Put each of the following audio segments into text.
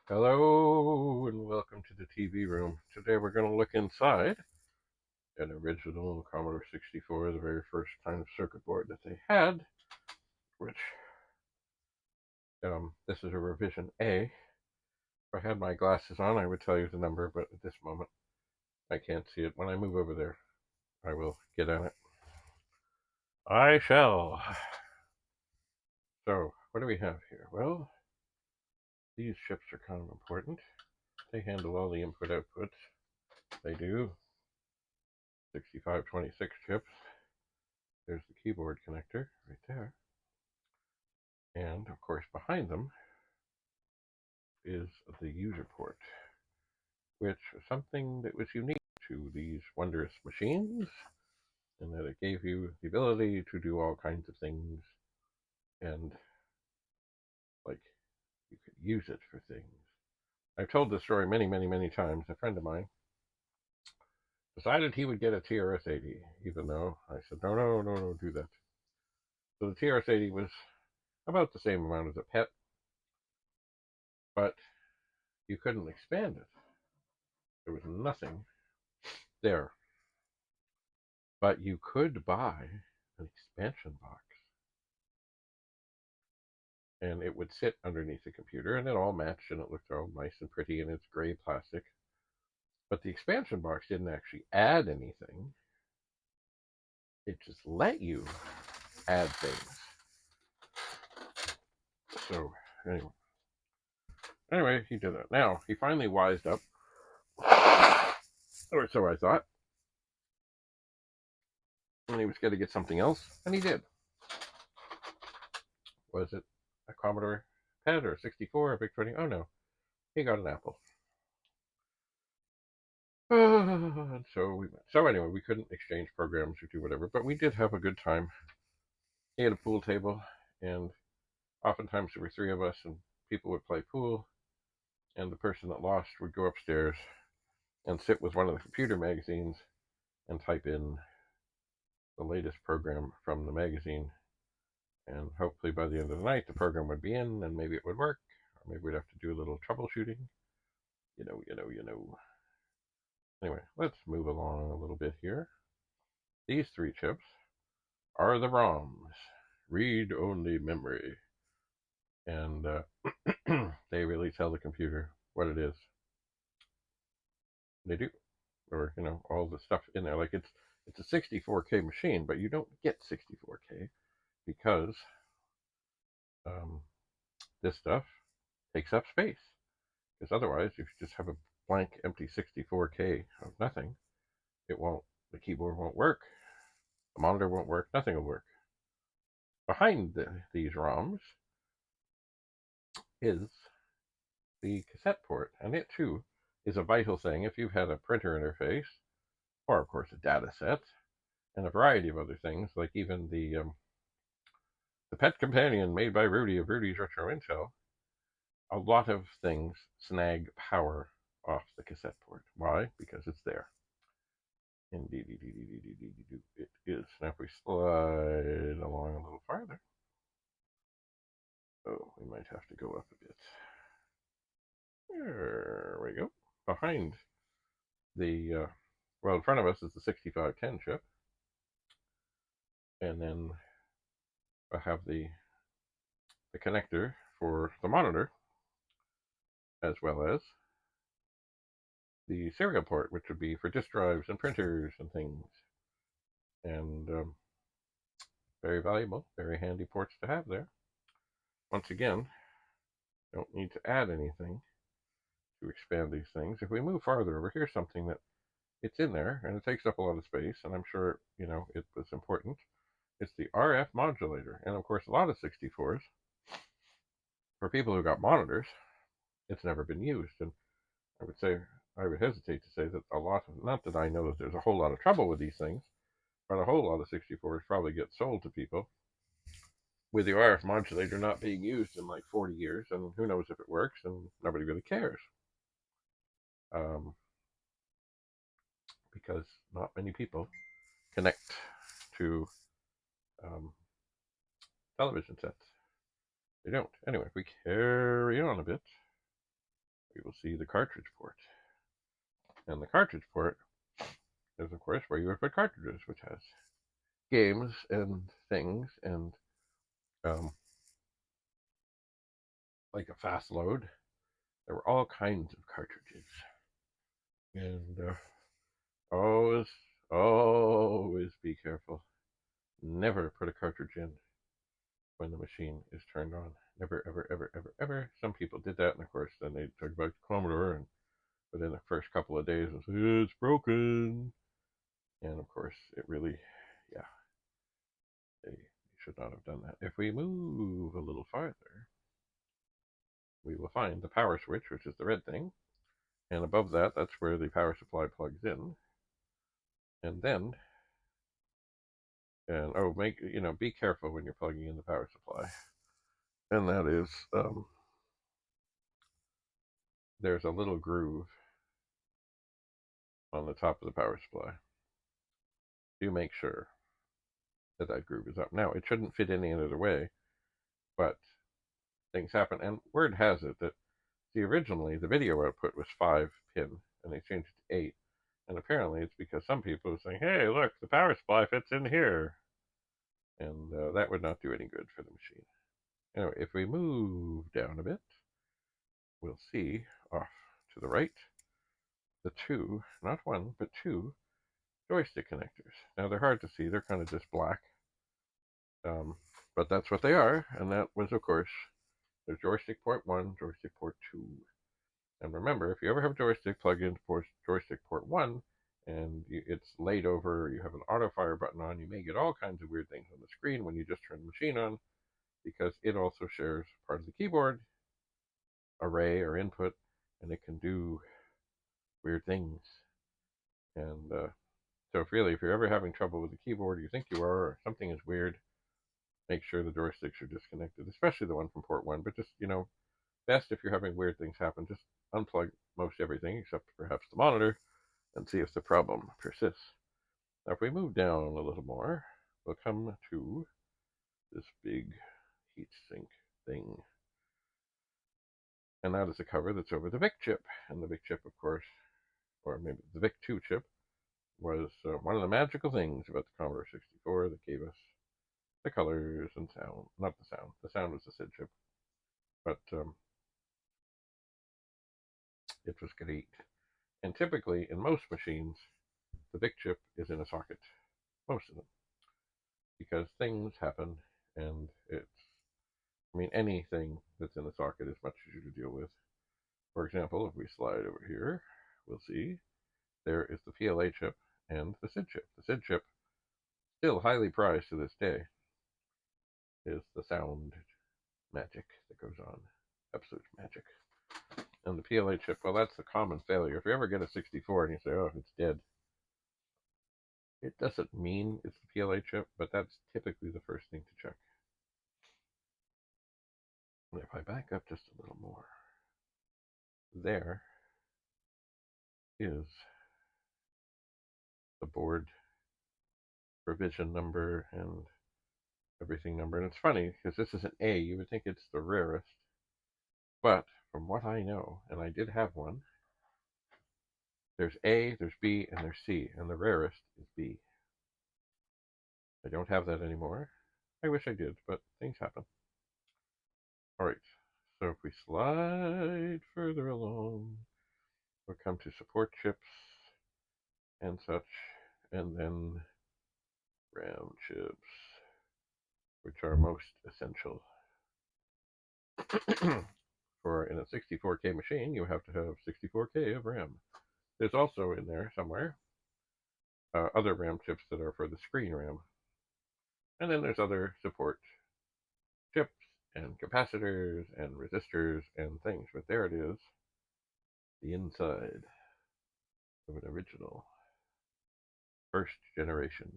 Hello and welcome to the TV room. Today we're going to look inside an original Commodore 64, the very first kind of circuit board that they had, which this is a revision A. If I had my glasses on, I would tell you the number, but at this moment I can't see it. When I move over there, I will get on it. I shall. So, what do we have here? Well, these chips are kind of important. They handle all the input-outputs. They do. 6526 chips. There's the keyboard connector right there. And of course, behind them is the user port, which was something that was unique to these wondrous machines, and that it gave you the ability to do all kinds of things, and like you could use it for things. I've told this story many, many, many times. A friend of mine decided he would get a TRS-80, even though I said, no, no, no, no, do that. So the TRS-80 was about the same amount as a PET, but you couldn't expand it. There was nothing there. But you could buy an expansion box, and it would sit underneath the computer, and it all matched, and it looked all nice and pretty in its gray plastic. But the expansion box didn't actually add anything. It just let you add things. So anyway, he did that. Now he finally wised up, or so I thought, and he was going to get something else, and he did. Was it a Commodore PET or 64 or Big 20? Oh no, he got an Apple. So anyway, we couldn't exchange programs or do whatever, but we did have a good time. He had a pool table, and oftentimes there were three of us, and people would play pool, and the person that lost would go upstairs and sit with one of the computer magazines and type in the latest program from the magazine, and hopefully by the end of the night the program would be in, and maybe it would work, or maybe we'd have to do a little troubleshooting. You know. Anyway, let's move along a little bit here. These three chips are the ROMs, read-only memory, and they really tell the computer what it is. They do, or all the stuff in there. Like it's a 64K machine, but you don't get 64K because this stuff takes up space. Because otherwise, if you just have a blank, empty 64K of nothing, it won't. The keyboard won't work. The monitor won't work. Nothing will work. Behind these ROMs is the cassette port, and it too is a vital thing if you've had a printer interface, or of course a data set, and a variety of other things, like even the pet companion made by Rudy of Rudy's Retro Intel. A lot of things snag power off the cassette port. Why? Because it's there. Indeed, it is. Now if we slide along a little farther, oh, we might have to go up a bit. There we go. Behind the, well, in front of us is the 6510 chip, and then I have the connector for the monitor, as well as the serial port, which would be for disk drives and printers and things. And very valuable, very handy ports to have there. Once again, don't need to add anything to expand these things. If we move farther over, here's something that it's in there, and it takes up a lot of space, and I'm sure, it was important. It's the RF modulator. And of course, a lot of 64s, for people who got monitors, it's never been used. And I would hesitate to say that not that I know that there's a whole lot of trouble with these things, but a whole lot of 64s probably get sold to people with the RF modulator not being used in like 40 years, and who knows if it works, and nobody really cares. Because not many people connect to television sets. They don't. Anyway, if we carry on a bit, we will see the cartridge port. And the cartridge port is, of course, where you would put cartridges, which has games and things, and um, like a fast load. There were all kinds of cartridges. And always, always be careful. Never put a cartridge in when the machine is turned on. Never, ever, ever, ever, ever. Some people did that, and of course, then they took it back to Commodore, and within the first couple of days, it was, it's broken. And of course, it really, yeah, they should not have done that. If we move a little farther, we will find the power switch, which is the red thing. And above that, that's where the power supply plugs in. And then, and oh, be careful when you're plugging in the power supply. And that is, there's a little groove on the top of the power supply. Do make sure that that groove is up. Now, it shouldn't fit any other way, but things happen. And word has it that, see, originally the video output was 5-pin, and they changed it to 8. And apparently it's because some people are saying, hey, look, the power supply fits in here. And that would not do any good for the machine. Anyway, if we move down a bit, we'll see off to the right the two, not one, but two joystick connectors. Now, they're hard to see. They're kind of just black. But that's what they are. And that was, of course, the joystick port 1, joystick port 2. And remember, if you ever have a joystick plugged into joystick port 1, and it's laid over, or you have an auto fire button on, you may get all kinds of weird things on the screen when you just turn the machine on, because it also shares part of the keyboard array or input, and it can do weird things. And so if you're ever having trouble with the keyboard, you think you are, or something is weird, make sure the joysticks are disconnected, especially the one from port 1. But just, best if you're having weird things happen, just unplug most everything except perhaps the monitor and see if the problem persists. Now, if we move down a little more, we'll come to this big heatsink thing. And that is a cover that's over the VIC chip. And the VIC chip, of course, or maybe the VIC-2 chip, was one of the magical things about the Commodore 64 that gave us the colors and sound. Not the sound. The sound was the SID chip. But it was great. And typically, in most machines, the VIC chip is in a socket. Most of them. Because things happen, and anything that's in a socket is much easier to deal with. For example, if we slide over here, we'll see there is the PLA chip and the SID chip. The SID chip, still highly prized to this day, is the sound magic that goes on. Absolute magic. And the PLA chip, well, that's the common failure. If you ever get a 64 and you say, oh, it's dead, it doesn't mean it's the PLA chip, but that's typically the first thing to check. And if I back up just a little more, there is the board revision number and everything number. And it's funny, because this is an A, you would think it's the rarest. But from what I know, and I did have one, there's A, there's B, and there's C, and the rarest is B. I don't have that anymore. I wish I did, but things happen. All right, so if we slide further along, we'll come to support chips and such, and then RAM chips, which are most essential. For in a 64K machine, you have to have 64K of RAM. There's also in there somewhere other RAM chips that are for the screen RAM. And then there's other support chips and capacitors and resistors and things. But there it is, the inside of an original first generation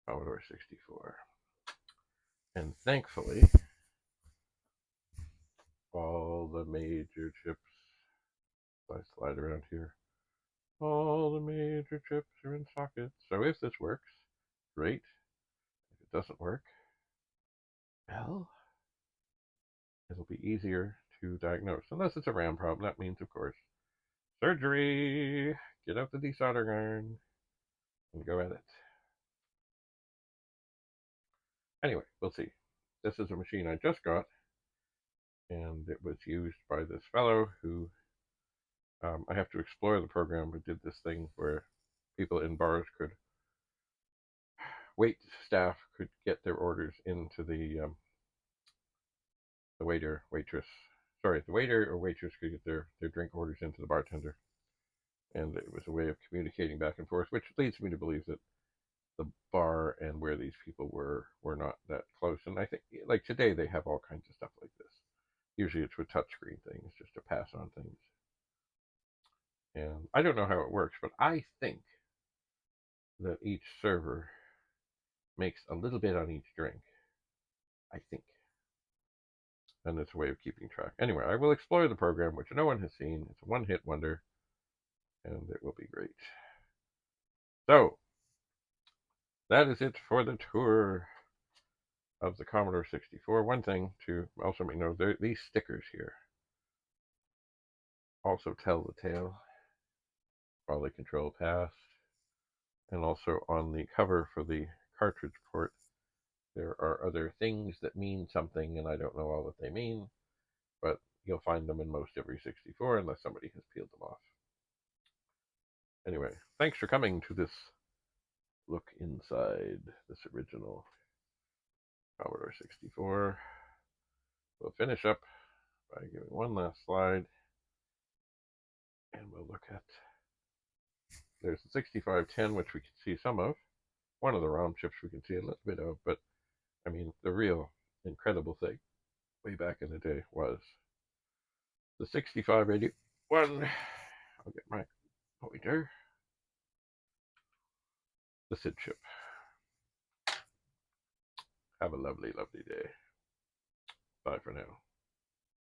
Commodore 64. And thankfully, all the major chips, if I slide around here, all the major chips are in sockets. So if this works, great. If it doesn't work, well, it'll be easier to diagnose. Unless it's a RAM problem, that means, of course, surgery. Get out the desoldering iron and go at it. Anyway, we'll see. This is a machine I just got, and it was used by this fellow who I have to explore the program, but did this thing where people in bars could wait staff could get their orders into the waiter waitress. Sorry, the waiter or waitress could get their drink orders into the bartender, and it was a way of communicating back and forth, which leads me to believe that the bar and where these people were not that close. And I think, like today, they have all kinds of stuff like this. Usually, it's with touchscreen things just to pass on things. And I don't know how it works, but I think that each server makes a little bit on each drink. I think. And it's a way of keeping track. Anyway, I will explore the program, which no one has seen. It's a one-hit wonder, and it will be great. So, that is it for the tour of the Commodore 64. One thing to also make note, these stickers here also tell the tale. Quality control path. And also on the cover for the cartridge port, there are other things that mean something, and I don't know all that they mean, but you'll find them in most every 64 unless somebody has peeled them off. Anyway, thanks for coming to this look inside this original Commodore 64. We'll finish up by giving one last slide, and we'll look at, there's the 6510, which we can see some of. One of the ROM chips we can see a little bit of, but I mean, the real incredible thing way back in the day was the 6581. I'll get my pointer. The SID chip. Have a lovely, lovely day. Bye for now.